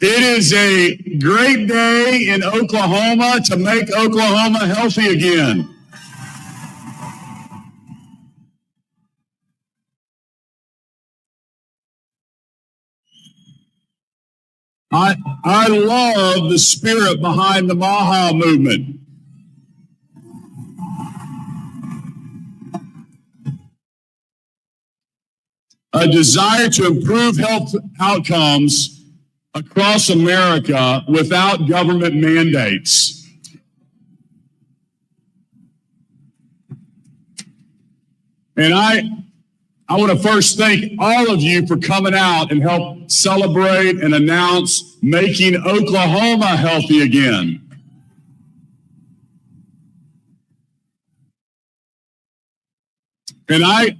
It is a great day in Oklahoma to make Oklahoma healthy again. I love the spirit behind the MAHA movement. A desire to improve health outcomes across America without government mandates. And I want to first thank all of you for coming out and help celebrate and announce making Oklahoma healthy again. And I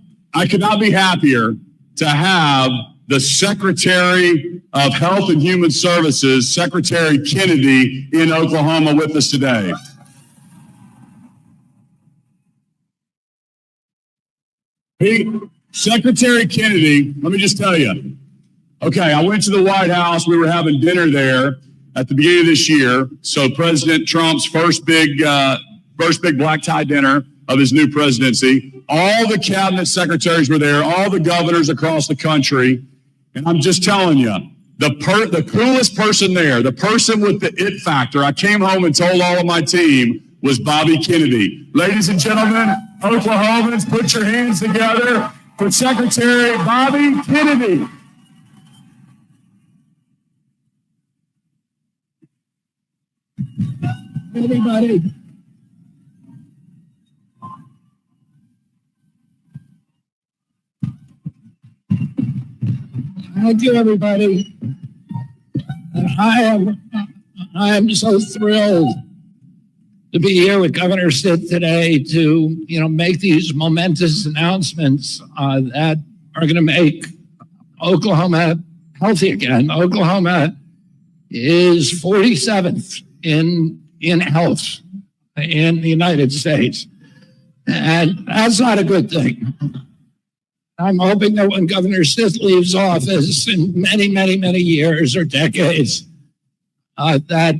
could not be happier to have the Secretary of Health and Human Services, Secretary Kennedy, in Oklahoma with us today. Secretary Kennedy, let me just tell you. Okay, I went to the White House. We were having dinner there at the beginning of this year. So President Trump's first big black tie dinner of his new presidency. All the cabinet secretaries were there, all the governors across the country. And I'm just telling you, the coolest person there, the person with the it factor, I came home and told all of my team, was Bobby Kennedy. Ladies and gentlemen, Oklahomans, put your hands together for Secretary Bobby Kennedy. Everybody. Thank you, everybody. I am so thrilled to be here with Governor Stitt today to, make these momentous announcements that are going to make Oklahoma healthy again. Oklahoma is 47th in health in the United States, and that's not a good thing. I'm hoping that when Governor Stitt leaves office in many, many, many years or decades, that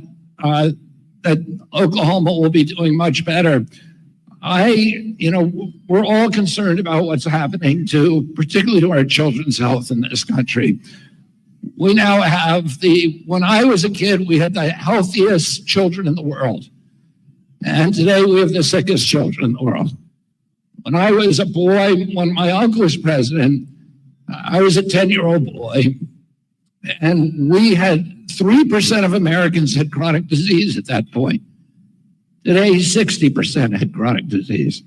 Oklahoma will be doing much better. We're all concerned about what's happening particularly to our children's health in this country. We now have when I was a kid, we had the healthiest children in the world. And today we have the sickest children in the world. When I was a boy, when my uncle was president, I was a 10-year-old boy, and we had 3% of Americans had chronic disease at that point. Today, 60% had chronic disease.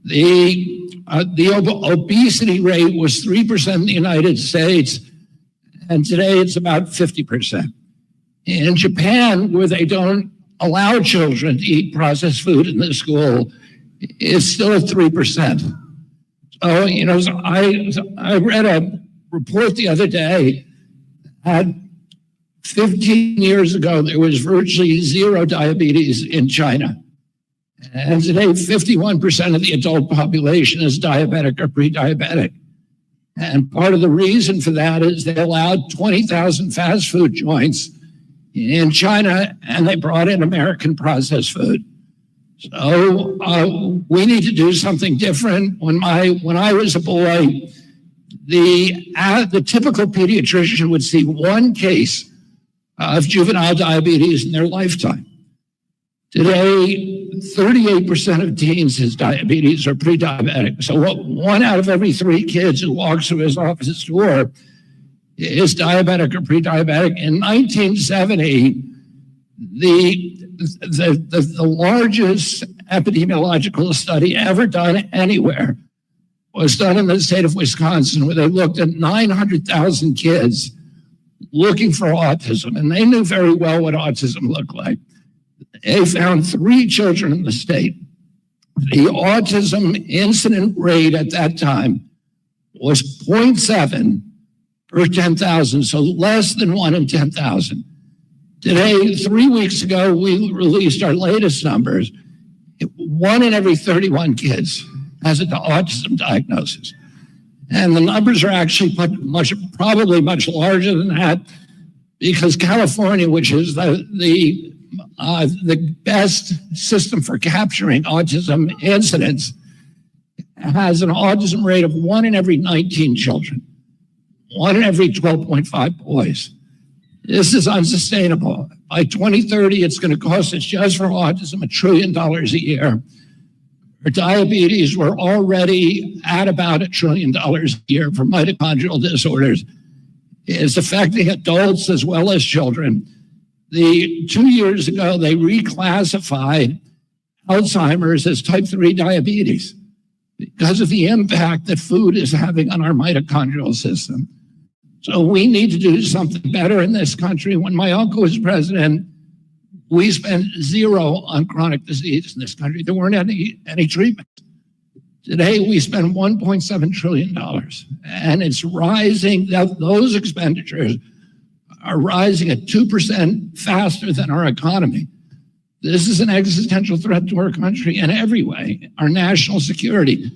The obesity rate was 3% in the United States, and today it's about 50%. In Japan, where they don't allow children to eat processed food in the school, it's still at 3%. So, I read a report the other day that 15 years ago, there was virtually zero diabetes in China. And today, 51% of the adult population is diabetic or pre-diabetic. And part of the reason for that is they allowed 20,000 fast food joints in China, and they brought in American processed food. So we need to do something different. When I was a boy, the typical pediatrician would see one case of juvenile diabetes in their lifetime. Today, 38% of teens has diabetes or pre-diabetic. So one out of every 3 kids who walks through his office door is diabetic or pre-diabetic. In 1970, the largest epidemiological study ever done anywhere was done in the state of Wisconsin, where they looked at 900,000 kids looking for autism, and they knew very well what autism looked like. They found 3 children in the state. The autism incident rate at that time was 0.7 per 10,000, so less than 1 in 10,000. Today, 3 weeks ago, we released our latest numbers. 1 in every 31 kids has an autism diagnosis. And the numbers are actually probably much larger than that. because California, which is the best system for capturing autism incidents, has an autism rate of 1 in every 19 children, 1 in every 12.5 boys. This is unsustainable. By 2030, it's going to cost us just for autism $1 trillion a year. For diabetes, we're already at about $1 trillion a year. For mitochondrial disorders, it's affecting adults as well as children. 2 years ago, they reclassified Alzheimer's as type 3 diabetes because of the impact that food is having on our mitochondrial system. So we need to do something better in this country. When my uncle was president, we spent zero on chronic disease in this country. There weren't any treatments. Today, we spend $1.7 trillion, and it's rising. Those expenditures are rising at 2% faster than our economy. This is an existential threat to our country in every way. Our national security.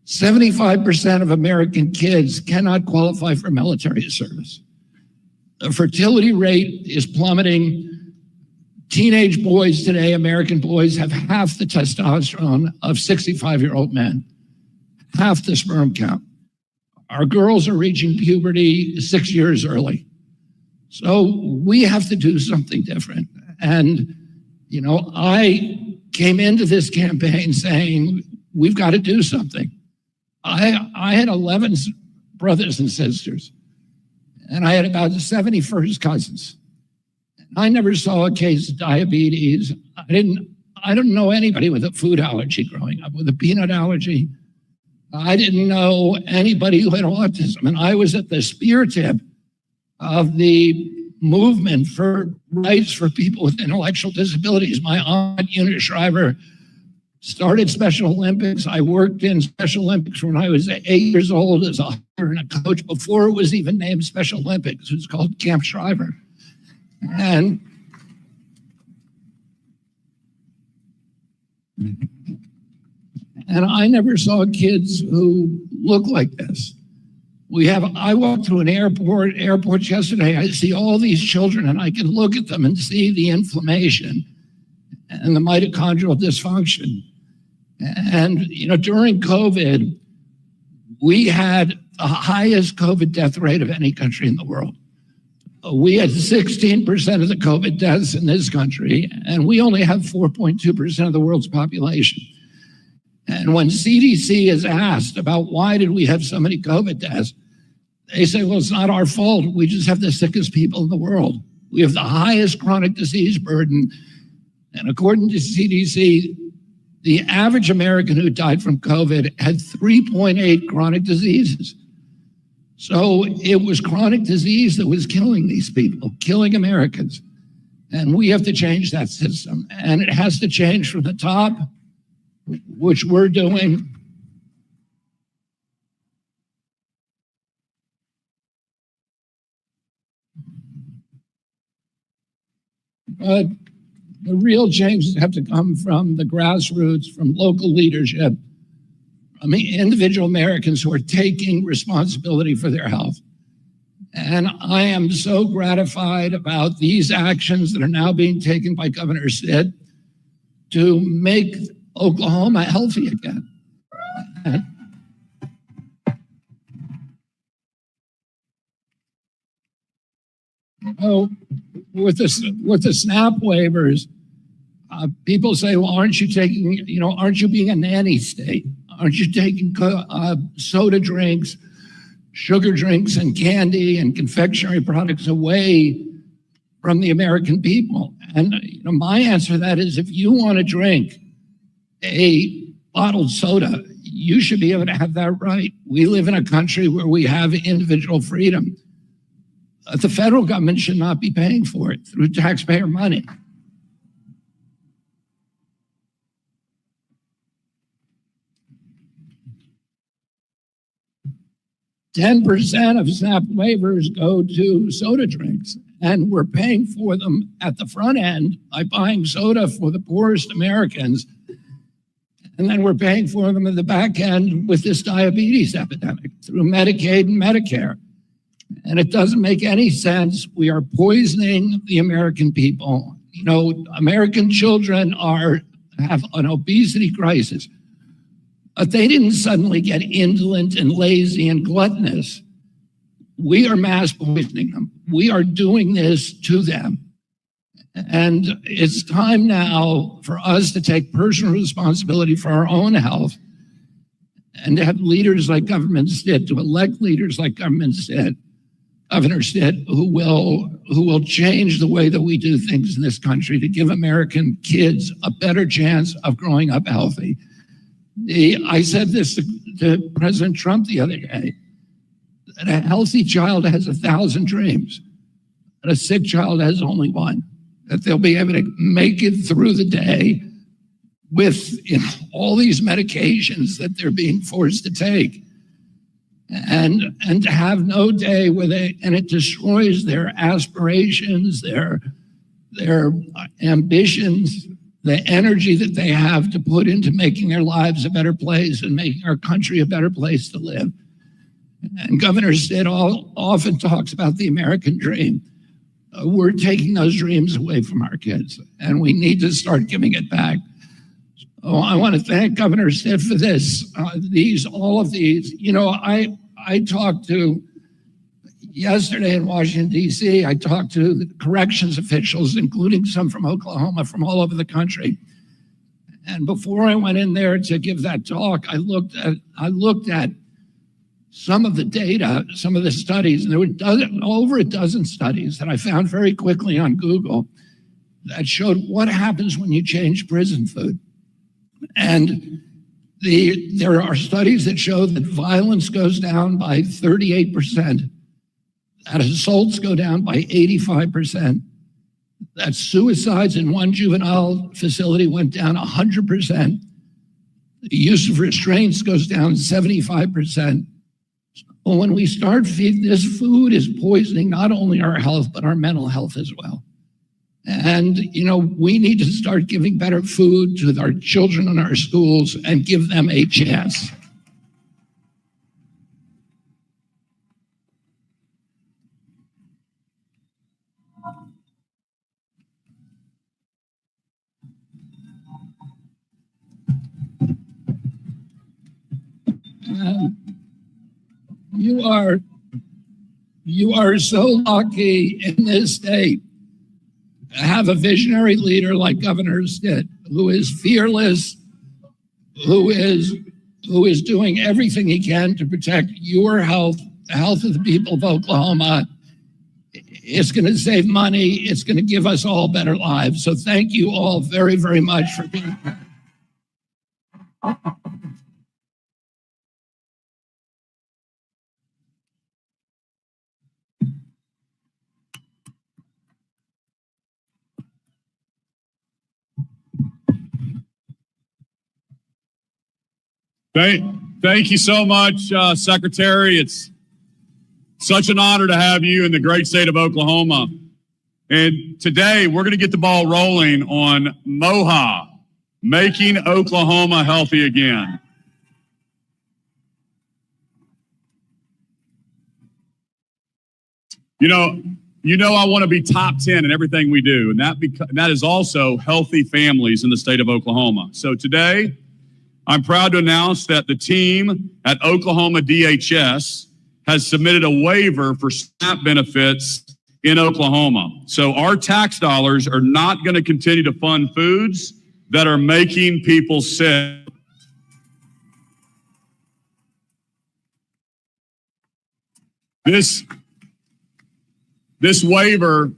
75% of American kids cannot qualify for military service. The fertility rate is plummeting. Teenage boys today, American boys, have half the testosterone of 65-year-old men, half the sperm count. Our girls are reaching puberty 6 years early. So we have to do something different. And, I came into this campaign saying, we've got to do something. I had 11 brothers and sisters, and I had about 70 first cousins. I never saw a case of diabetes. I didn't know anybody with a food allergy growing up, with a peanut allergy. I didn't know anybody who had autism. And I was at the spear tip of the movement for rights for people with intellectual disabilities. My aunt, Eunice Shriver, started Special Olympics. I worked in Special Olympics when I was 8 years old as a hunter and a coach before it was even named Special Olympics. It was called Camp Shriver. And I never saw kids who look like this. I walked through an airports yesterday. I see all these children and I can look at them and see the inflammation and the mitochondrial dysfunction. And, during COVID, we had the highest COVID death rate of any country in the world. We had 16% of the COVID deaths in this country, and we only have 4.2% of the world's population. And when CDC is asked about why did we have so many COVID deaths, they say, well, it's not our fault. We just have the sickest people in the world. We have the highest chronic disease burden. And according to CDC, the average American who died from COVID had 3.8 chronic diseases. So it was chronic disease that was killing these people, killing Americans. And we have to change that system. And it has to change from the top, which we're doing. But the real changes have to come from the grassroots, from local leadership, from individual Americans who are taking responsibility for their health. And I am so gratified about these actions that are now being taken by Governor Stitt to make Oklahoma healthy again. With the SNAP waivers, people say, well, aren't you being a nanny state? Aren't you taking soda drinks, sugar drinks, and candy and confectionery products away from the American people? And my answer to that is, if you want to drink a bottled soda, you should be able to have that right. We live in a country where we have individual freedom. The federal government should not be paying for it through taxpayer money. %10 of SNAP waivers go to soda drinks, and we're paying for them at the front end by buying soda for the poorest Americans. And then we're paying for them at the back end with this diabetes epidemic through Medicaid and Medicare. And it doesn't make any sense. We are poisoning the American people. You know, American children have an obesity crisis, but they didn't suddenly get indolent and lazy and gluttonous. We are mass poisoning them. We are doing this to them. And it's time now for us to take personal responsibility for our own health and to have leaders like Governor Stitt, to elect leaders like Governor Stitt, who will change the way that we do things in this country to give American kids a better chance of growing up healthy. I said this to President Trump the other day, that a healthy child has 1,000 dreams, and a sick child has only one, that they'll be able to make it through the day with all these medications that they're being forced to take, and to have no day where and it destroys their aspirations, their ambitions, the energy that they have to put into making their lives a better place and making our country a better place to live. And Governor Stitt often talks about the American dream. We're taking those dreams away from our kids, and we need to start giving it back. I want to thank Governor Stitt for this. All of these. You know, I talked to, yesterday in Washington, D.C., I talked to the corrections officials, including some from Oklahoma, from all over the country. And before I went in there to give that talk, I looked at some of the data, some of the studies, and there were over a dozen studies that I found very quickly on Google that showed what happens when you change prison food. And there are studies that show that violence goes down by 38%, that assaults go down by 85%, that suicides in one juvenile facility went down 100%, the use of restraints goes down 75%. Well, when we start feeding, this food is poisoning not only our health, but our mental health as well. And, you know, we need to start giving better food to our children in our schools and give them a chance. You are so lucky in this state to have a visionary leader like Governor Stitt, who is fearless, who is doing everything he can to protect your health, the health of the people of Oklahoma. It's going to save money. It's going to give us all better lives. So thank you all very, very much for being here. Thank you so much, Secretary. It's such an honor to have you in the great state of Oklahoma. And today we're going to get the ball rolling on MOHA, Making Oklahoma Healthy Again. You know, I want to be top 10 in everything we do, and that is also healthy families in the state of Oklahoma. So today, I'm proud to announce that the team at Oklahoma DHS has submitted a waiver for SNAP benefits in Oklahoma. So our tax dollars are not going to continue to fund foods that are making people sick. This waiver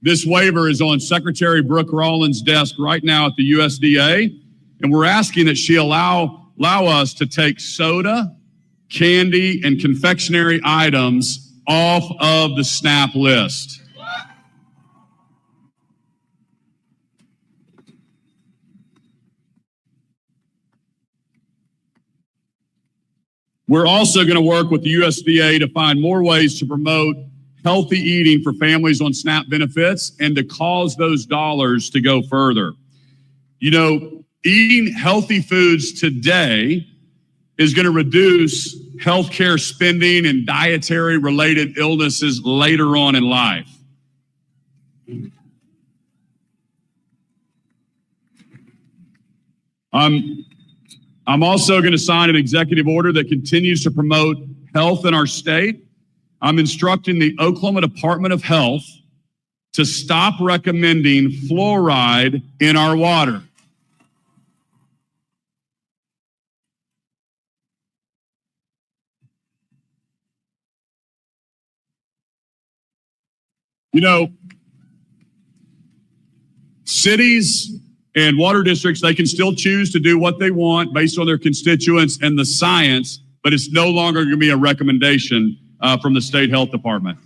is on Secretary Brooke Rawlins' desk right now at the USDA. And we're asking that she allow us to take soda, candy, and confectionery items off of the SNAP list. We're also going to work with the USDA to find more ways to promote healthy eating for families on SNAP benefits and to cause those dollars to go further. You know, eating healthy foods today is going to reduce healthcare spending and dietary related illnesses later on in life. I'm also going to sign an executive order that continues to promote health in our state. I'm instructing the Oklahoma Department of Health to stop recommending fluoride in our water. You know, cities and water districts, they can still choose to do what they want based on their constituents and the science, but it's no longer going to be a recommendation from the state health department.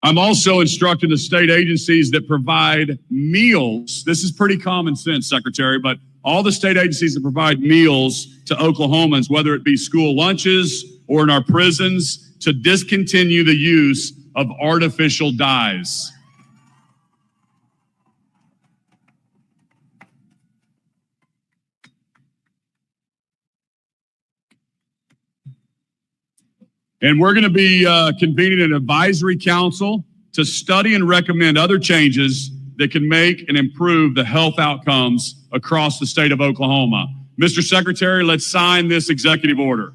I'm also instructing the state agencies that provide meals. This is pretty common sense, Secretary, but all the state agencies that provide meals to Oklahomans, whether it be school lunches or in our prisons, to discontinue the use of artificial dyes. And we're going to be convening an advisory council to study and recommend other changes that can make and improve the health outcomes across the state of Oklahoma. Mr. Secretary, let's sign this executive order.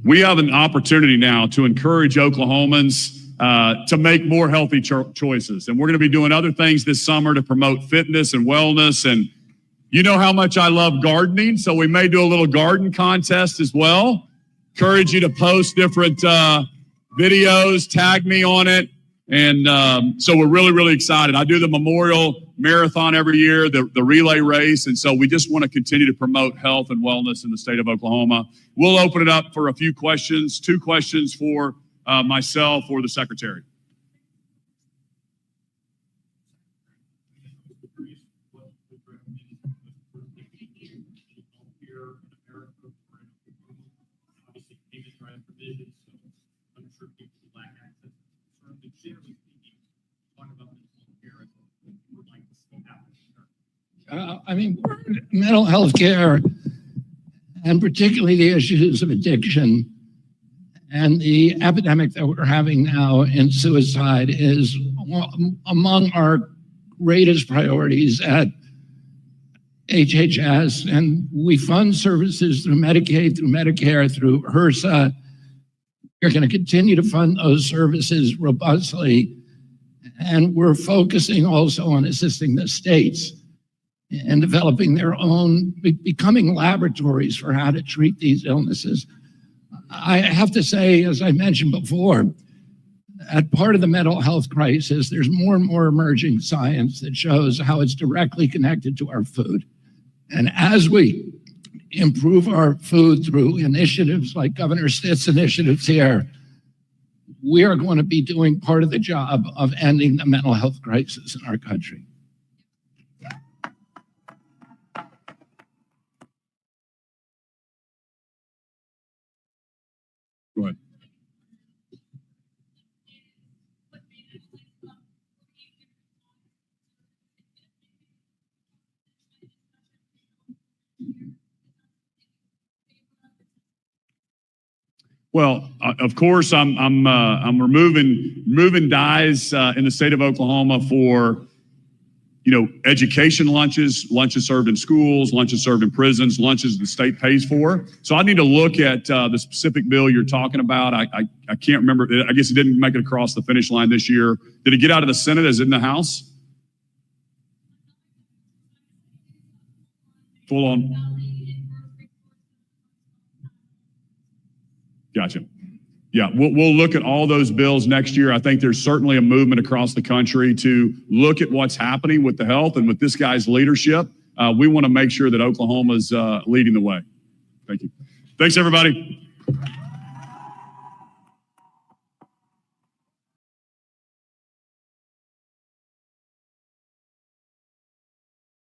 We have an opportunity now to encourage Oklahomans to make more healthy choices. And we're going to be doing other things this summer to promote fitness and wellness. And you know how much I love gardening, so we may do a little garden contest as well. Encourage you to post different videos, tag me on it. And so we're really, really excited. I do the Memorial Marathon every year, the relay race. And so we just want to continue to promote health and wellness in the state of Oklahoma. We'll open it up for a few questions, 2 questions for myself or the secretary. Mental health care, and particularly the issues of addiction and the epidemic that we're having now in suicide, is among our greatest priorities at HHS. And we fund services through Medicaid, through Medicare, through HRSA. We're going to continue to fund those services robustly. And we're focusing also on assisting the states in developing their own, becoming laboratories for how to treat these illnesses. I have to say, as I mentioned before, at part of the mental health crisis, there's more and more emerging science that shows how it's directly connected to our food. And as we improve our food through initiatives like Governor Stitt's initiatives here, we are going to be doing part of the job of ending the mental health crisis in our country. Go ahead. Well, of course, I'm removing dyes in the state of Oklahoma for education lunches, lunches served in schools, lunches served in prisons, lunches the state pays for. So I need to look at the specific bill you're talking about. I can't remember. I guess it didn't make it across the finish line this year. Did it get out of the Senate? Is it in the House? Full on. Gotcha. Yeah, we'll look at all those bills next year. I think there's certainly a movement across the country to look at what's happening with the health, and with this guy's leadership, we want to make sure that Oklahoma's leading the way. Thank you. Thanks, everybody.